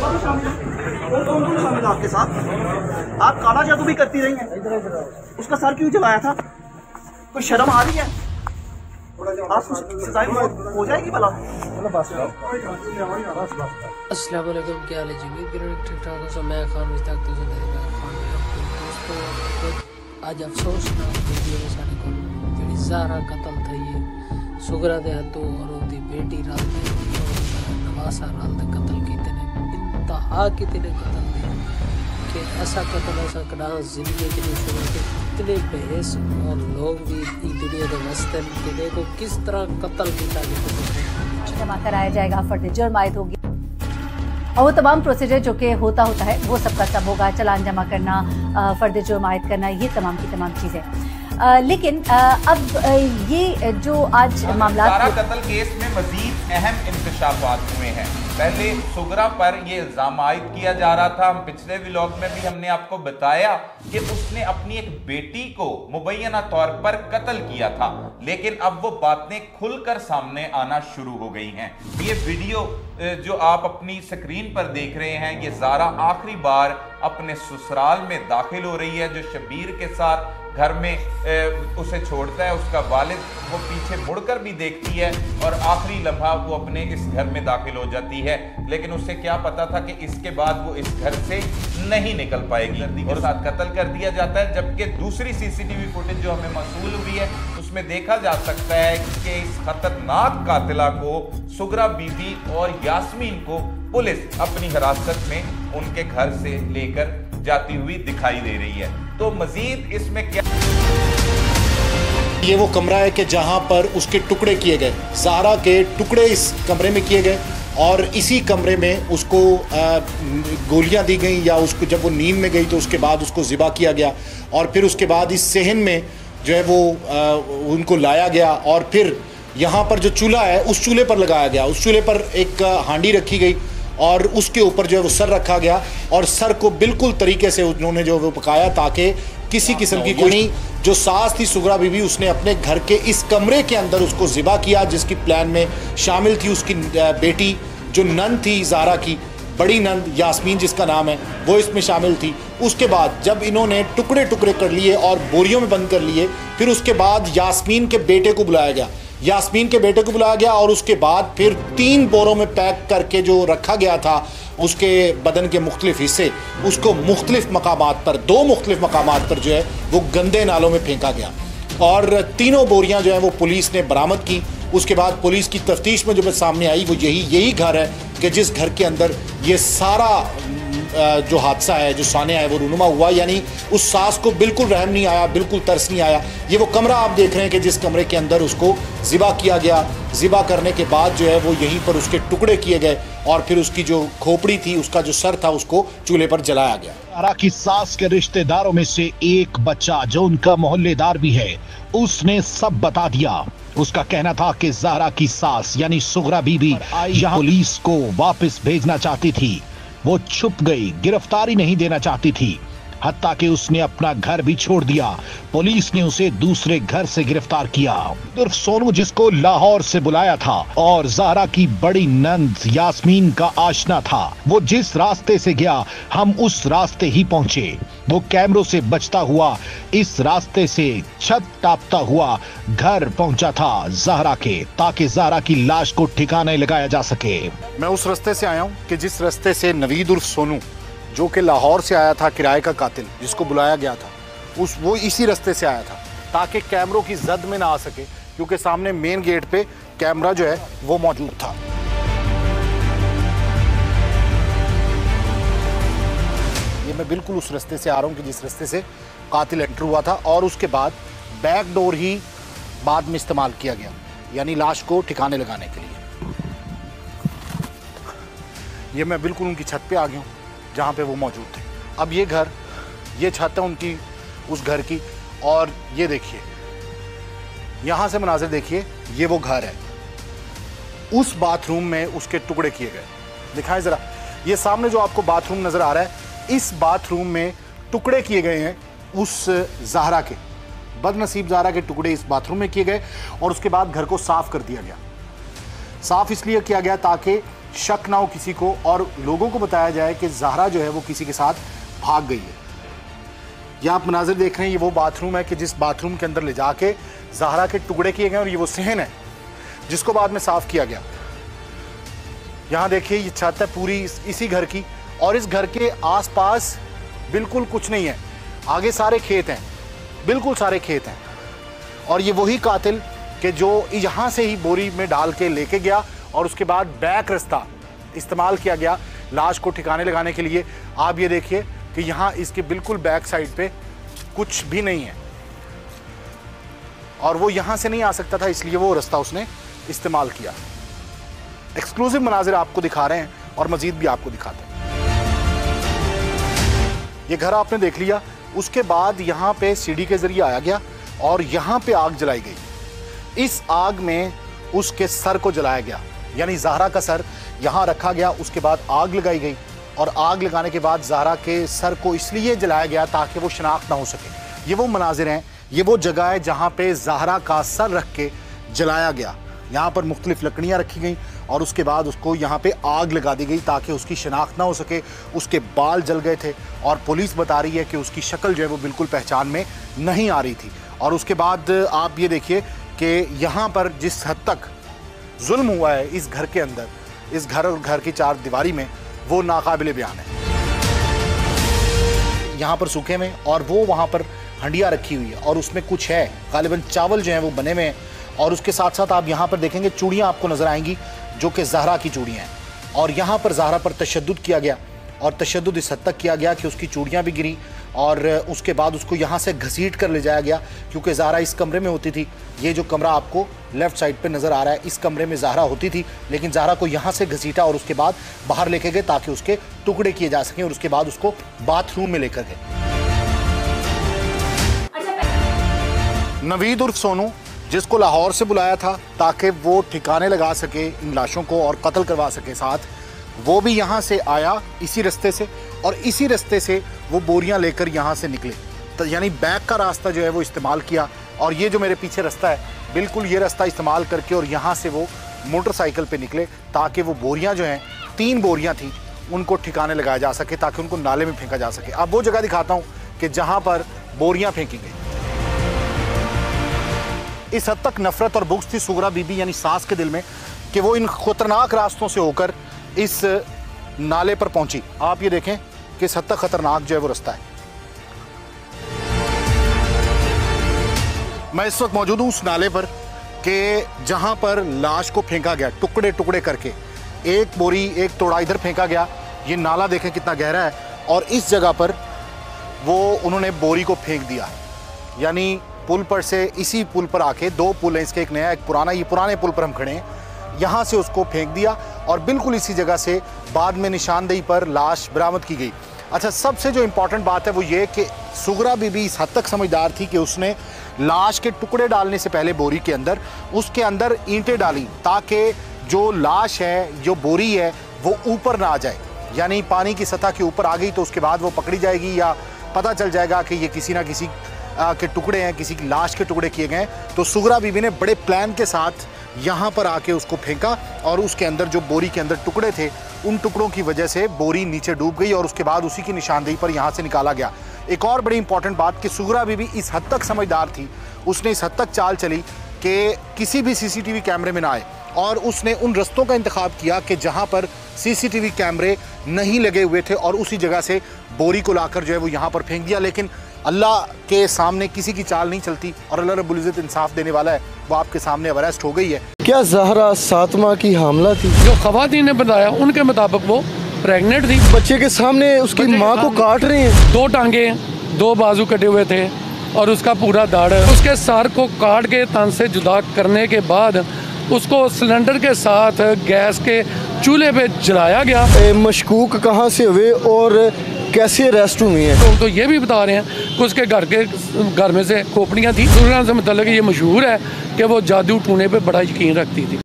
भी शामिल है। और कौन कौन शामिल है आपके साथ? आप काला जादू भी करती रही हैं, उसका सर क्यों जलाया था? कोई शर्म आ रही है? आपको सजाएं हो जाएगी भला? अस्सलाम वालेकुम, क्या हाल है जी? उम्मीद करें ठीक ठाक हो। मैं खान मुश्ताक तो दोस्तों आज अफसोसनाक वीडियो में सारे को जी ज़हरा कतल थी है सुगरा के हाथों और उसकी बेटी रात नवासा रात कतल किते ने इंतहा किते ने कतल दे कि ऐसा कतल ऐसा कड़ा जिंदगी के शुरू के इतने बेहस और लोग भी दुनिया के वस्ते के देखो किस तरह कतल किया गया जमा कराया जाएगा, फर्द जुर्म आयद होगी और वो तमाम प्रोसीजर जो कि होता है वो सबका सब होगा। चालान जमा करना, फर्द जुर्म आयद करना, ये तमाम की तमाम चीज़ें। लेकिन अब ये जो आज मामला कत्ल केस में मजीद अहम इंकशाफात हुए हैं। पहले सुगरा पर यह इल्जाम आयद किया जा रहा था। हम पिछले व्लॉग में भी हमने आपको बताया कि उसने अपनी एक बेटी को मुबैना तौर पर कत्ल किया था, लेकिन अब वो बातें खुलकर सामने आना शुरू हो गई हैं। ये वीडियो जो आप अपनी स्क्रीन पर देख रहे हैं, ये ज़ारा आखिरी बार अपने ससुराल में दाखिल हो रही है, जो शबीर के साथ घर में उसे छोड़ता है। उसका वालिद वो पीछे मुड़कर भी देखती है और आखिरी लम्हा वो अपने इस घर में दाखिल हो जाती है, लेकिन उसे क्या पता था कि इसके बाद वो इस घर से नहीं निकल पाएगी और साथ कत्ल कर दिया जाता है। जबकि दूसरी सीसीटीवी फुटेज जो हमें मौसूल हुई है उसमें देखा जा सकता है कि इस खतरनाक कातिला को, सुगरा बीबी और यास्मीन को, पुलिस अपनी हिरासत में उनके घर से लेकर जाती हुई दिखाई दे रही है। तो मजीद इसमें क्या, ये वो कमरा है कि जहां पर उसके टुकड़े किए गए, ज़हरा के टुकड़े इस कमरे में किए गए और इसी कमरे में उसको गोलियां दी गई, या उसको जब वो नींद में गई तो उसके बाद उसको ज़िबा किया गया और फिर उसके बाद इस सहन में जो है वो उनको लाया गया और फिर यहाँ पर जो चूल्हा है उस चूल्हे पर लगाया गया। उस चूल्हे पर एक हांडी रखी गई और उसके ऊपर जो है वो सर रखा गया और सर को बिल्कुल तरीके से उन्होंने जो वो पकाया ताकि किसी किस्म की कोई जो सास थी सुगरा बीबी, उसने अपने घर के इस कमरे के अंदर उसको ज़िबा किया, जिसकी प्लान में शामिल थी उसकी बेटी जो नंद थी ज़हरा की, बड़ी नंद यास्मीन जिसका नाम है, वो इसमें शामिल थी। उसके बाद जब इन्होंने टुकड़े टुकड़े कर लिए और बोरियों में बंद कर लिए, फिर उसके बाद यास्मीन के बेटे को बुलाया गया और उसके बाद फिर 3 बोरों में पैक करके जो रखा गया था उसके बदन के मुख्तलिफ हिस्से, उसको मुख्तलिफ मकामात पर, 2 मुख्तलिफ मकामात पर जो है वो गंदे नालों में फेंका गया और 3 बोरियां जो है वो पुलिस ने बरामद की। उसके बाद पुलिस की तफ्तीश में जो सामने आई वो यही घर है कि जिस घर के अंदर ये सारा जो हादसा है, जो सानिया है वो रूनुमा हुआ। यानी उस सास को बिल्कुल रहम नहीं आया, बिल्कुल तरस नहीं आया। ये वो कमरा आप देख रहे हैं कि जिस कमरे के अंदर उसको ज़िबा किया गया। ज़िबा करने के बाद जो है वो यहीं पर उसके टुकड़े किए गए और फिर उसकी जो खोपड़ी थी, उसका जो सर था, उसको चूल्हे पर जलाया गया। ज़हरा की सास के रिश्तेदारों में से एक बच्चा जो उनका मोहल्लेदार भी है, उसने सब बता दिया। उसका कहना था कि ज़हरा की सास यानी सुगरा बीबी यहाँ पुलिस को वापस भेजना चाहती थी। वो छुप गई, गिरफ्तारी नहीं देना चाहती थी, हत्ता कि उसने अपना घर भी छोड़ दिया। पुलिस ने उसे दूसरे घर से गिरफ्तार किया। उर्फ सोनू, जिसको लाहौर से बुलाया था और ज़हरा की बड़ी नंद यास्मीन का आशना था, वो जिस रास्ते से गया हम उस रास्ते ही पहुंचे। वो कैमरों से बचता हुआ इस रास्ते से छत टापता हुआ घर पहुंचा था ज़हरा के, ताकि ज़हरा की लाश को ठिकाने लगाया जा सके। मैं उस रास्ते से आया हूँ कि जिस रास्ते से नवीद उर्फ सोनू, जो कि लाहौर से आया था, किराए का कातिल जिसको बुलाया गया था, वो इसी रास्ते से आया था ताकि कैमरों की जद में ना आ सके, क्योंकि सामने मेन गेट पे कैमरा जो है वो मौजूद था। ये मैं बिल्कुल उस रास्ते से आ रहा हूँ कि जिस रास्ते से कातिल एंटर हुआ था और उसके बाद बैक डोर ही बाद में इस्तेमाल किया गया, यानी लाश को ठिकाने लगाने के लिए। ये मैं बिल्कुल उनकी छत पे आ गया हूँ जहाँ पे वो मौजूद थे। अब ये घर, ये छत है उनकी, उस घर की, और ये देखिए यहाँ से मनाजिर देखिए, ये वो घर है। उस बाथरूम में उसके टुकड़े किए गए, दिखाएं ज़रा। ये सामने जो आपको बाथरूम नज़र आ रहा है, इस बाथरूम में टुकड़े किए गए हैं उस ज़हरा के, बदनसीब ज़हरा के टुकड़े इस बाथरूम में किए गए और उसके बाद घर को साफ़ कर दिया गया। साफ़ इसलिए किया गया ताकि शक ना हो किसी को और लोगों को बताया जाए कि ज़हरा जो है वो किसी के साथ भाग गई है। ये आप मनाजिर देख रहे हैं, ये वो बाथरूम है कि जिस बाथरूम के अंदर ले जाके ज़हरा के टुकड़े किए गए और ये वो सहन है जिसको बाद में साफ़ किया गया। यहाँ देखिए ये छत है पूरी इसी घर की और इस घर के आसपास बिल्कुल कुछ नहीं है, आगे सारे खेत हैं, बिल्कुल सारे खेत हैं। और ये वही कातिल कि जो यहाँ से ही बोरी में डाल के लेके गया और उसके बाद बैक रास्ता इस्तेमाल किया गया लाश को ठिकाने लगाने के लिए। आप ये देखिए कि यहाँ इसके बिल्कुल बैक साइड पे कुछ भी नहीं है और वो यहाँ से नहीं आ सकता था, इसलिए वो रास्ता उसने इस्तेमाल किया। एक्सक्लूसिव मनाजिर आपको दिखा रहे हैं और मजीद भी आपको दिखाते हैं। ये घर आपने देख लिया, उसके बाद यहाँ पे सीढ़ी के जरिए आया गया और यहाँ पे आग जलाई गई। इस आग में उसके सर को जलाया गया, यानी ज़हरा का सर यहाँ रखा गया, उसके बाद आग लगाई गई और आग लगाने के बाद ज़हरा के सर को इसलिए जलाया गया ताकि वो शनाख्त ना हो सके। ये वो मनाजिर हैं, ये वो जगह है जहाँ पे ज़हरा का सर रख के जलाया गया। यहाँ पर मुख्तलिफ लकड़ियाँ रखी गई और उसके बाद उसको यहाँ पे आग लगा दी गई ताकि उसकी शनाख्त ना हो सके। उसके बाल जल गए थे और पुलिस बता रही है कि उसकी शक्ल जो है वो बिल्कुल पहचान में नहीं आ रही थी। और उसके बाद आप ये देखिए कि यहाँ पर जिस हद तक जुल्म हुआ है इस घर के अंदर, इस घर और घर की चार दीवारी में, वो नाकाबिले बयान है। यहाँ पर सूखे में और वो वहाँ पर हंडिया रखी हुई है और उसमें कुछ है, गालिबन चावल जो हैं वो बने हुए हैं। और उसके साथ साथ आप यहाँ पर देखेंगे चूड़ियाँ आपको नज़र आएंगी जो कि ज़हरा की चूड़ियाँ हैं। और यहाँ पर ज़हरा पर तशद्दुद किया गया और तशद्दुद इस हद तक किया गया कि उसकी चूड़ियाँ भी गिरी और उसके बाद उसको यहाँ से घसीट कर ले जाया गया, क्योंकि ज़हरा इस कमरे में होती थी। ये जो कमरा आपको लेफ़्ट साइड पे नज़र आ रहा है, इस कमरे में ज़हरा होती थी, लेकिन ज़हरा को यहाँ से घसीटा और उसके बाद बाहर लेके गए ताकि उसके टुकड़े किए जा सकें और उसके बाद उसको बाथरूम में लेकर गए। नवीद उर्फ सोनू, जिसको लाहौर से बुलाया था ताकि वो ठिकाने लगा सके इन लाशों को और कत्ल करवा सके साथ, वो भी यहाँ से आया इसी रास्ते से और इसी रास्ते से वो बोरियाँ लेकर यहाँ से निकले। तो यानी बैक का रास्ता जो है वो इस्तेमाल किया और ये जो मेरे पीछे रास्ता है बिल्कुल ये रास्ता इस्तेमाल करके और यहाँ से वो मोटरसाइकिल पे निकले ताकि वो बोरियाँ जो हैं, 3 बोरियाँ थी, उनको ठिकाने लगाया जा सके ताकि उनको नाले में फेंका जा सके। अब वो जगह दिखाता हूँ कि जहाँ पर बोरियाँ फेंकी गई। इस हद तक नफरत और बुग़्ज़ थी सुगरा बीबी यानी सास के दिल में कि वो इन खतरनाक रास्तों से होकर इस नाले पर पहुंची। आप ये देखें कि इस हद तक खतरनाक जो है वो रास्ता है। मैं इस वक्त मौजूद हूँ उस नाले पर कि जहां पर लाश को फेंका गया टुकड़े टुकड़े करके, एक बोरी एक तोड़ा इधर फेंका गया। ये नाला देखें कितना गहरा है और इस जगह पर वो उन्होंने बोरी को फेंक दिया। यानी पुल पर से, इसी पुल पर आके, 2 पुल हैं इसके, एक नया एक पुराना, ये पुराने पुल पर हम खड़े हैं, यहाँ से उसको फेंक दिया और बिल्कुल इसी जगह से बाद में निशानदेही पर लाश बरामद की गई। अच्छा, सबसे जो इम्पोर्टेंट बात है वो ये कि सुगरा बीबी इस हद तक समझदार थी कि उसने लाश के टुकड़े डालने से पहले बोरी के अंदर, उसके अंदर ईंटें डाली ताकि जो लाश है, जो बोरी है, वो ऊपर ना आ जाए। यानी पानी की सतह के ऊपर आ गई तो उसके बाद वो पकड़ी जाएगी या पता चल जाएगा कि ये किसी ना किसी के टुकड़े हैं, किसी की लाश के टुकड़े किए गए। तो सुगरा बीबी ने बड़े प्लान के साथ यहाँ पर आके उसको फेंका और उसके अंदर जो बोरी के अंदर टुकड़े थे, उन टुकड़ों की वजह से बोरी नीचे डूब गई और उसके बाद उसी की निशानदेही पर यहाँ से निकाला गया। एक और बड़ी इंपॉर्टेंट बात कि सुगरा बीबी इस हद तक समझदार थी, उसने इस हद तक चाल चली कि किसी भी सीसीटीवी कैमरे में ना आए और उसने उन रास्तों का इंतखाब किया कि जहाँ पर सीसीटीवी कैमरे नहीं लगे हुए थे और उसी जगह से बोरी को लाकर जो है वो यहाँ पर फेंक दिया। लेकिन अल्लाह के सामने किसी की चाल नहीं चलती और अल्लाह रब्बुल इज़्ज़त इंसाफ देने वाला है। वो आपके सामने अरेस्ट हो गई है। क्या ज़हरा 7 माह की हामला थी? जो खवातीन ने बताया उनके मुताबिक वो प्रेग्नेंट थी। बच्चे के सामने उसकी माँ को काट रहे हैं। 2 टांगे, 2 बाजू कटे हुए थे और उसका पूरा दाढ़, उसके सर को काट के तन से जुदा करने के बाद उसको सिलेंडर के साथ गैस के चूल्हे पे जलाया गया। मशकूक कहाँ से हुए और कैसे अरेस्ट हुए हैं? तो ये भी बता रहे हैं कि उसके घर में से खोपड़ियाँ थी। सुगरा से मतलब ये मशहूर है कि वो जादू टूने पे बड़ा यकीन रखती थी।